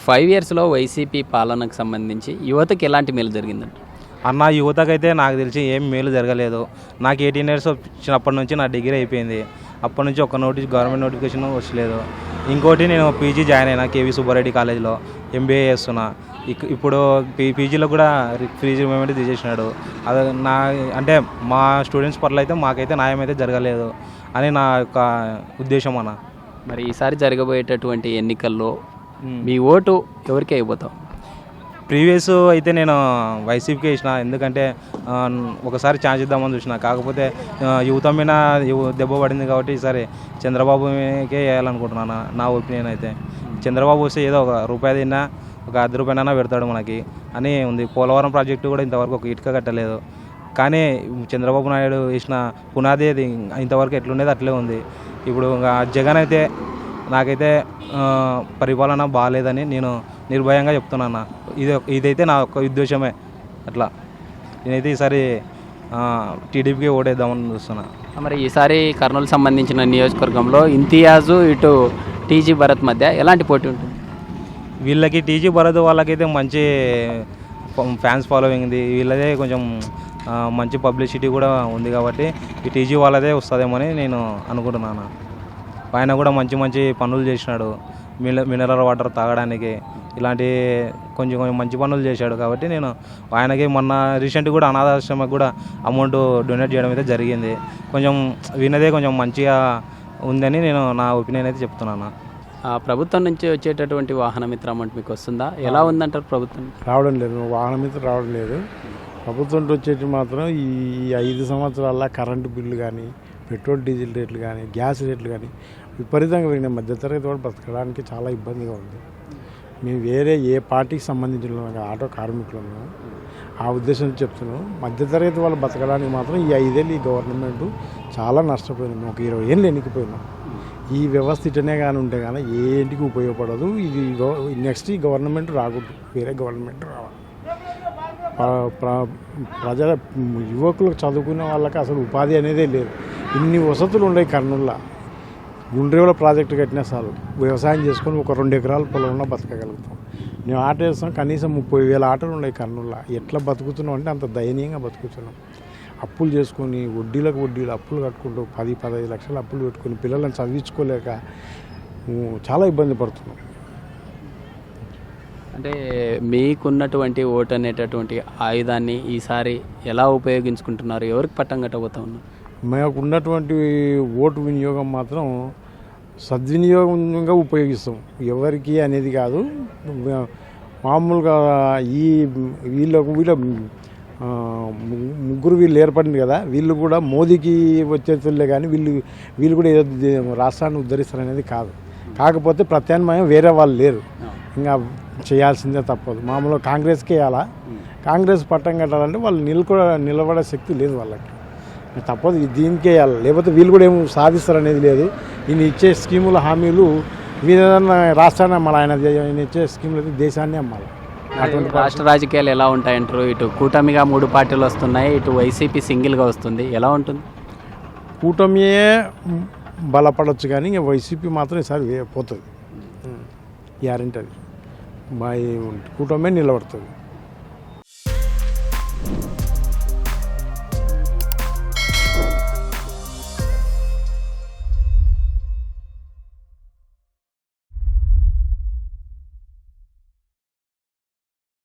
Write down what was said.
5 ఇయర్స్లో వైసీపీ పాలనకు సంబంధించి యువతకి ఎలాంటి మేలు జరిగిందంట? అన్న యువతకైతే నాకు తెలిసి ఏం మేలు జరగలేదు. నాకు 18 ఇయర్స్ వచ్చినప్పటి నుంచి నా డిగ్రీ అయిపోయింది. అప్పటి నుంచి ఒక గవర్నమెంట్ నోటిఫికేషన్ వచ్చలేదు. ఇంకోటి నేను పీజీ జాయిన్ అయినా కేవీ సుబ్బారెడ్డి కాలేజ్లో ఎంబీఏ చేస్తున్నా. ఇప్పుడు పీజీలో కూడా ఫీజు రిమెంబర్ తీసేసినాడు. అది అంటే మా స్టూడెంట్స్ పట్ల అయితే మాకైతే న్యాయం అయితే జరగలేదు అని నా యొక్క ఉద్దేశం అన్న. మరి ఈసారి జరగబోయేటటువంటి ఎన్నికల్లో మీ ఓటు ఎవరికి అయిపోతాం? ప్రీవియస్ అయితే నేను వైసీపీకే ఇచ్చిన, ఎందుకంటే ఒకసారి ఛాన్స్ ఇద్దామని చూసిన. కాకపోతే యువత మీద దెబ్బ పడింది కాబట్టి ఈసారి చంద్రబాబుకే వేయాలనుకుంటున్నాను. నా ఒపీనియన్ అయితే చంద్రబాబు వస్తే ఏదో ఒక రూపాయి తిన్నా ఒక 10 రూపాయలైనా పెడతాడు మనకి అని ఉంది. పోలవరం ప్రాజెక్టు కూడా ఇంతవరకు ఒక ఇటుక కట్టలేదు. కానీ చంద్రబాబు నాయుడు వేసిన పునాది అది ఇంతవరకు ఎట్లుండేది అట్లే ఉంది. ఇప్పుడు జగన్ అయితే నాకైతే పరిపాలన బాగాలేదని నేను నిర్భయంగా చెప్తున్నాను. ఇదైతే నా యొక్క ఉద్దేశమే. అట్లా నేనైతే ఈసారి టీడీపీకి ఓటేద్దామని చూస్తున్నా. మరి ఈసారి కర్నూలు సంబంధించిన నియోజకవర్గంలో ఇంతియాజు ఇటు టీజీ భరత్ మధ్య ఎలాంటి పోటీ ఉంటుంది? వీళ్ళకి టీజీ భరత్ వాళ్ళకైతే మంచి ఫ్యాన్స్ ఫాలోయింగ్ ఉంది. వీళ్ళదే కొంచెం మంచి పబ్లిసిటీ కూడా ఉంది కాబట్టి ఈ టీజీ వాళ్ళదే వస్తుందేమని నేను అనుకుంటున్నాను. ఆయన కూడా మంచి మంచి పనులు చేసినాడు. మినరల్ వాటర్ తాగడానికి ఇలాంటి కొంచెం మంచి పనులు చేశాడు కాబట్టి నేను ఆయనకి మొన్న రీసెంట్ కూడా అనాథాశ్రమకు కూడా అమౌంట్ డొనేట్ చేయడం అయితే జరిగింది. కొంచెం వినదే కొంచెం మంచిగా ఉందని నేను నా ఒపీనియన్ అయితే చెప్తున్నాను. ప్రభుత్వం నుంచి వచ్చేటటువంటి వాహన మిత్ర అమౌంట్ మీకు వస్తుందా? ఎలా ఉందంటారు? ప్రభుత్వం రావడం లేదు, వాహన మిత్ర రావడం లేదు. ప్రభుత్వం నుంచి వచ్చేటి మాత్రం ఈ 5 సంవత్సరాల కరెంటు బిల్లు కానీ, పెట్రోల్ డీజిల్ రేట్లు కానీ, గ్యాస్ రేట్లు కానీ విపరీతంగా పెరిగిన మధ్యతరగతి కూడా బ్రతకడానికి చాలా ఇబ్బందిగా ఉంది. మేము వేరే ఏ పార్టీకి సంబంధించిన ఆటో కార్మికులను ఆ ఉద్దేశంతో చెప్తున్నాం. మధ్యతరగతి వాళ్ళు బతకడానికి మాత్రం ఈ 5 ఏళ్ళు ఈ గవర్నమెంట్ చాలా నష్టపోయింది. ఒక 20 ఏళ్ళు ఎన్నికిపోయినాం. ఈ వ్యవస్థ ఇటనే కానీ ఉంటే కానీ ఏ ఇంటికి ఉపయోగపడదు. ఇది నెక్స్ట్ ఈ గవర్నమెంట్ రాకూడదు, వేరే గవర్నమెంట్ రావాలి. ప్రజల యువకులకు చదువుకునే వాళ్ళకి అసలు ఉపాధి అనేదే లేదు. ఇన్ని వసతులు ఉన్నాయి కర్నూలులో. గుండ్రేవుల ప్రాజెక్టు కట్టినా చాలు, వ్యవసాయం చేసుకొని ఒక 2 ఎకరాల పొలం ఉన్నా బతకగలుగుతాం. మేము ఆటో వేస్తాం, కనీసం 30,000 ఆటోలు ఉన్నాయి కర్నూలులో. ఎట్లా బతుకుతున్నాం అంటే అంత దయనీయంగా బతుకుతున్నాం. అప్పులు చేసుకొని వడ్డీలు అప్పులు కట్టుకుంటూ 10-15 లక్షలు అప్పులు పెట్టుకొని పిల్లలను చదివించుకోలేక చాలా ఇబ్బంది పడుతున్నాం. అంటే మీకున్నటువంటి ఓటు అనేటటువంటి ఆయుధాన్ని ఈసారి ఎలా ఉపయోగించుకుంటున్నారు? ఎవరికి పట్టం కట్టబోతా ఉన్నారు? మాకు ఉన్నటువంటి ఓటు వినియోగం మాత్రం సద్వినియోగంగా ఉపయోగిస్తాం. ఎవరికి అనేది కాదు. మామూలుగా వీళ్ళ ముగ్గురు ఏర్పడింది కదా, వీళ్ళు కూడా మోదీకి వచ్చేతులే కానీ వీళ్ళు కూడా ఏదో రాష్ట్రాన్ని ఉద్ధరిస్తారనేది కాదు. కాకపోతే ప్రత్యామ్నాయం వేరే వాళ్ళు లేరు, ఇంకా చేయాల్సిందే తప్పదు. మామూలుగా కాంగ్రెస్కి వేయాలా, కాంగ్రెస్ పట్టం కట్టాలంటే వాళ్ళు నిలబడే శక్తి లేదు వాళ్ళకి, తప్పదు దీనికే వేయాలి. లేకపోతే వీళ్ళు కూడా ఏమో సాధిస్తారనేది లేదు. ఈయన ఇచ్చే స్కీముల హామీలు వీళ్ళ రాష్ట్రాన్ని అమ్మాలి, ఆయన ఇచ్చే స్కీములు అయితే దేశాన్ని అమ్మాలి. అటువంటి రాష్ట్ర రాజకీయాలు ఎలా ఉంటాయంటారు? ఇటు కూటమిగా 3 పార్టీలు వస్తున్నాయి, ఇటు వైసీపీ సింగిల్గా వస్తుంది. ఎలా ఉంటుంది? కూటమియే బలపడవచ్చు కానీ ఇంకా వైసీపీ మాత్రం ఈసారి పోతుంది, గ్యారెంటీ. అది కూటమే నిలబడుతుంది.